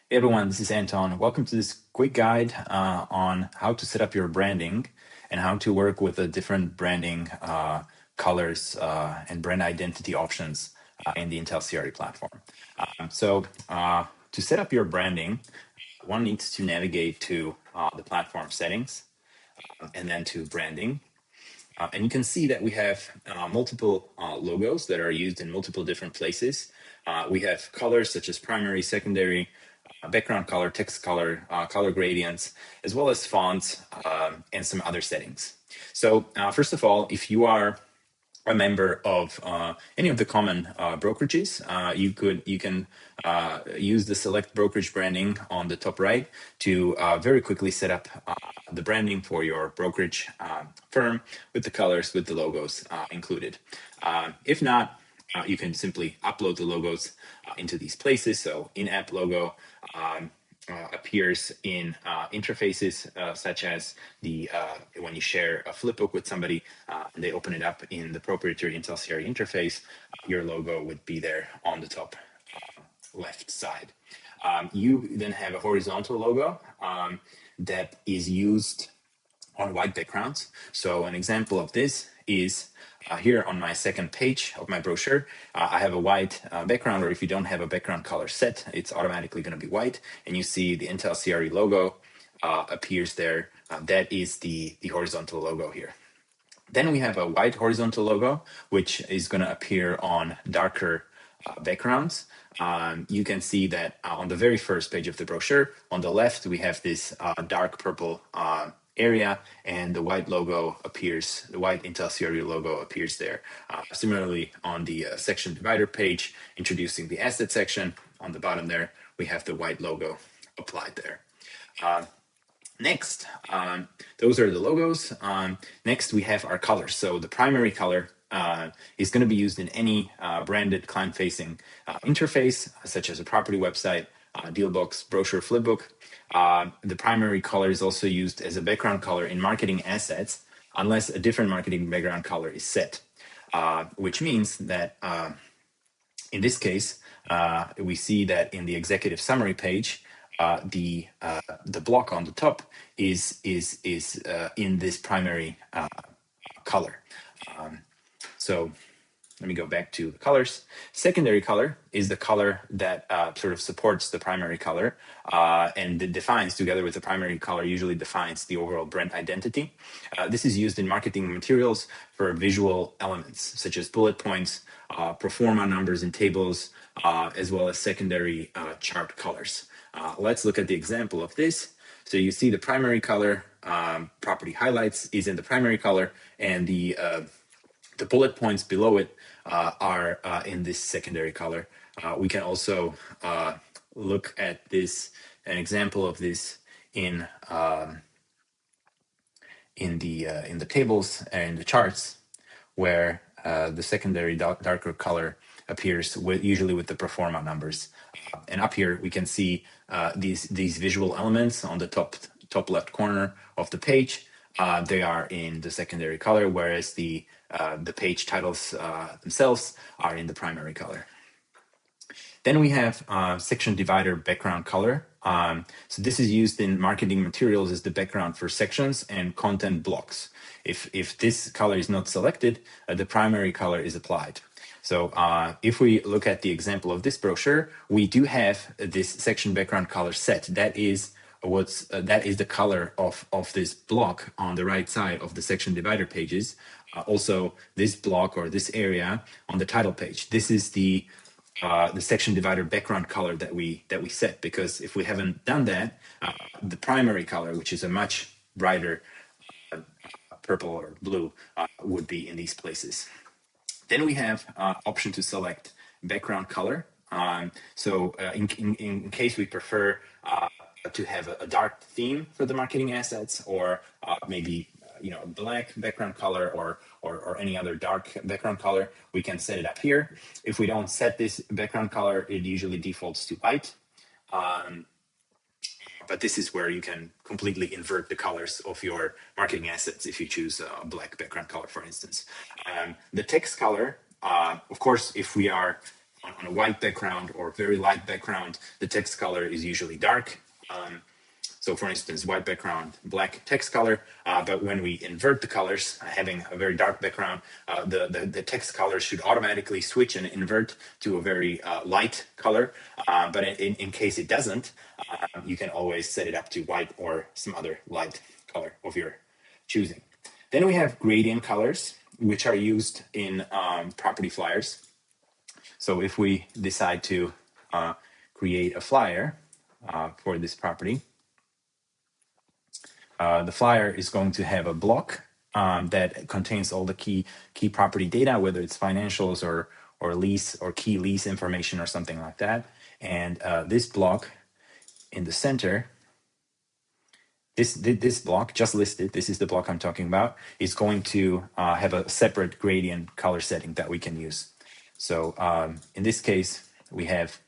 Hey everyone, this is Anton. Welcome to this quick guide on how to set up your branding and how to work with the different branding colors and brand identity options in the Intellcre platform. To set up your branding, one needs to navigate to the platform settings and then to branding. And you can see that we have multiple logos that are used in multiple different places. We have colors such as primary, secondary, background color, text color, color gradients, as well as fonts and some other settings. So first of all, if you are a member of any of the common brokerages, you can use the select brokerage branding on the top right to very quickly set up the branding for your brokerage firm with the colors, with the logos included. If not, you can simply upload the logos into these places. So in-app logo appears in interfaces such as the when you share a flipbook with somebody, and they open it up in the proprietary Intellcre interface, your logo would be there on the top left side. You then have a horizontal logo that is used on white backgrounds. So an example of this is here on my second page of my brochure. I have a white background, or if you don't have a background color set, it's automatically going to be white. And you see the Intellcre logo appears there. That is the horizontal logo here. Then we have a white horizontal logo, which is going to appear on darker backgrounds. You can see that on the very first page of the brochure, on the left, we have this dark purple area, and the white logo appears, the white Intellcre logo appears there. Similarly, on the section divider page, introducing the asset section, on the bottom there, we have the white logo applied there. Next, those are the logos. Next, we have our colors. So the primary color is going to be used in any branded client-facing interface, such as a property website, deal box, brochure, flipbook. The primary color is also used as a background color in marketing assets, unless a different marketing background color is set, which means that in this case, we see that in the executive summary page, the block on the top is in this primary color. So let me go back to the colors. Secondary color is the color that sort of supports the primary color and it defines, together with the primary color, usually defines the overall brand identity. This is used in marketing materials for visual elements, such as bullet points, pro forma numbers in tables, as well as secondary chart colors. Let's look at the example of this. So you see the primary color, property highlights, is in the primary color, and the bullet points below it are in this secondary color. We can also look at this, an example of this in the tables and the charts, where the secondary darker color appears usually with the pro forma numbers. And up here we can see these visual elements on the top left corner of the page. They are in the secondary color, whereas the page titles themselves are in the primary color. Then we have section divider background color. So this is used in marketing materials as the background for sections and content blocks. If this color is not selected, the primary color is applied. So if we look at the example of this brochure, we do have this section background color set. That is the color of this block on the right side of the section divider pages. Also, this block or this area on the title page. This is the section divider background color that we set, because if we haven't done that, the primary color, which is a much brighter purple or blue, would be in these places. Then we have option to select background color. In case we prefer to have a dark theme for the marketing assets, or maybe a black background color or any other dark background color, we can set it up here. If we don't set this background color, it usually defaults to white. But this is where you can completely invert the colors of your marketing assets if you choose a black background color, for instance. The text color, of course, if we are on a white background or very light background, the text color is usually dark. So for instance, white background, black text color, but when we invert the colors, having a very dark background, the text color should automatically switch and invert to a very light color. But in case it doesn't, you can always set it up to white or some other light color of your choosing. Then we have gradient colors, which are used in property flyers. So if we decide to create a flyer for this property, the flyer is going to have a block that contains all the key property data, whether it's financials or lease or key lease information or something like that. And this block in the center, this block just listed, this is the block I'm talking about, is going to have a separate gradient color setting that we can use. So in this case, we have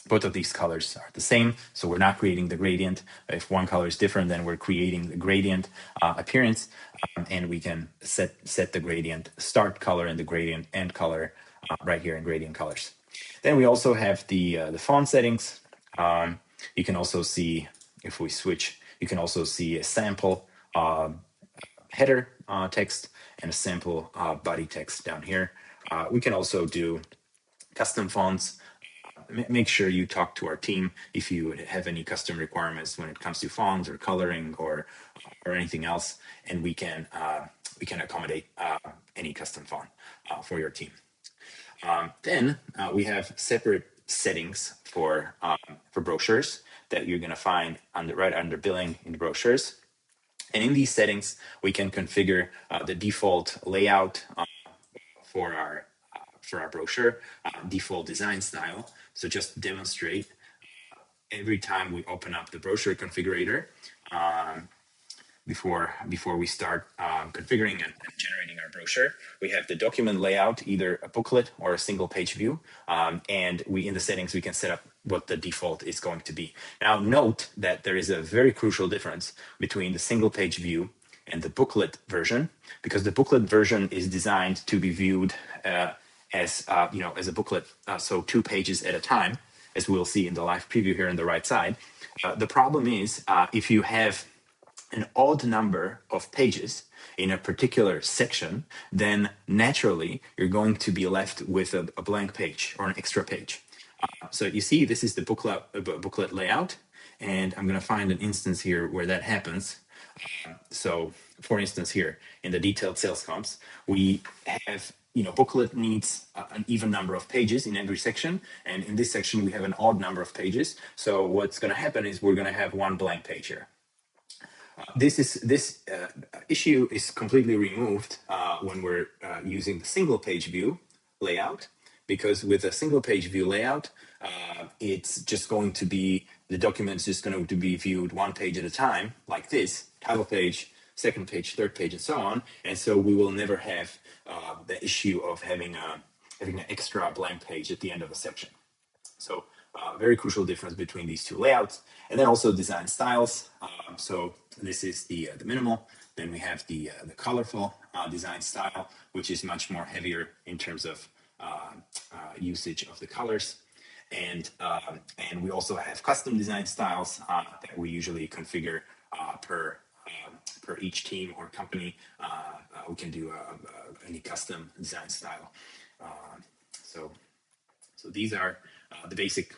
both of these colors are the same, so we're not creating the gradient. If one color is different, then we're creating the gradient appearance, and we can set the gradient start color and the gradient end color right here in gradient colors. Then we also have the font settings. You can also see, if we switch, you can also see a sample header text and a sample body text down here. We can also do custom fonts. Make sure you talk to our team if you have any custom requirements when it comes to fonts or coloring or anything else, and we can accommodate any custom font for your team. Then we have separate settings for brochures that you're going to find right under billing in brochures. And in these settings, we can configure the default layout for our brochure, default design style. So just to demonstrate, every time we open up the brochure configurator, before we start configuring and generating our brochure, we have the document layout, either a booklet or a single page view. And in the settings, we can set up what the default is going to be. Now note that there is a very crucial difference between the single page view and the booklet version, because the booklet version is designed to be viewed as a booklet, so 2 pages at a time, as we'll see in the live preview here on the right side. The problem is if you have an odd number of pages in a particular section, then naturally you're going to be left with a blank page or an extra page. So you see, this is the booklet layout, and I'm going to find an instance here where that happens. So for instance, here in the detailed sales comps, we have, booklet needs an even number of pages in every section. And in this section, we have an odd number of pages. So what's going to happen is we're going to have one blank page here. This issue is completely removed when we're using the single page view layout, because with a single page view layout, it's just going to be, the document's just going to be viewed 1 page at a time, like this, title page, second page, third page, and so on. And so we will never have the issue of having an extra blank page at the end of a section. So very crucial difference between these two layouts. And then also design styles. So this is the minimal. Then we have the colorful design style, which is much more heavier in terms of usage of the colors. And we also have custom design styles that we usually configure per each team or company. We can do any custom design style. So these are the basic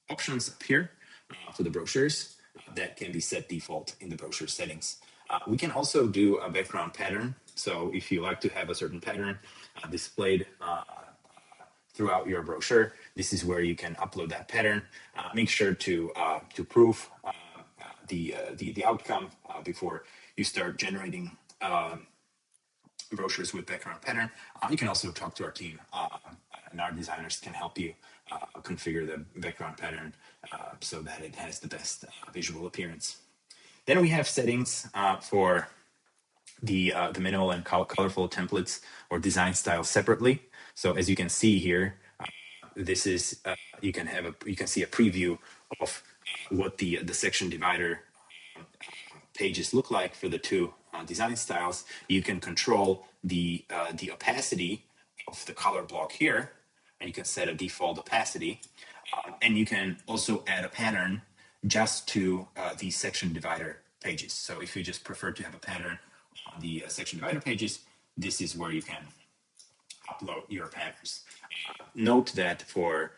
options up here for the brochures that can be set default in the brochure settings. We can also do a background pattern. So if you like to have a certain pattern displayed throughout your brochure, this is where you can upload that pattern. Make sure to prove the outcome before you start generating brochures with background pattern. You can also talk to our team, and our designers can help you configure the background pattern so that it has the best visual appearance. Then we have settings for the minimal and colorful templates or design styles separately. So as you can see here, this is you can see a preview of what the section divider pages look like for the two design styles. You can control the opacity of the color block here and you can set a default opacity. And you can also add a pattern just to the section divider pages. So if you just prefer to have a pattern on the section divider pages, this is where you can upload your patterns. Note that for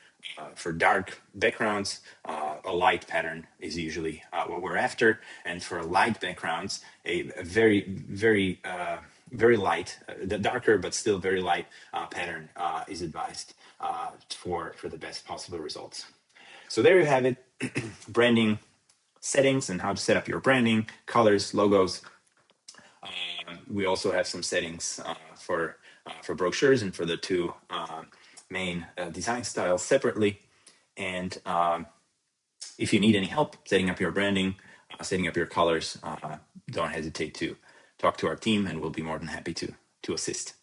dark backgrounds, a light pattern is usually what we're after, and for light backgrounds, a very light, the darker but still very light pattern is advised for the best possible results. So there you have it, branding settings and how to set up your branding, colors, logos. We also have some settings for brochures and for the two main design styles separately. And if you need any help setting up your branding, setting up your colors, don't hesitate to talk to our team, and we'll be more than happy to assist.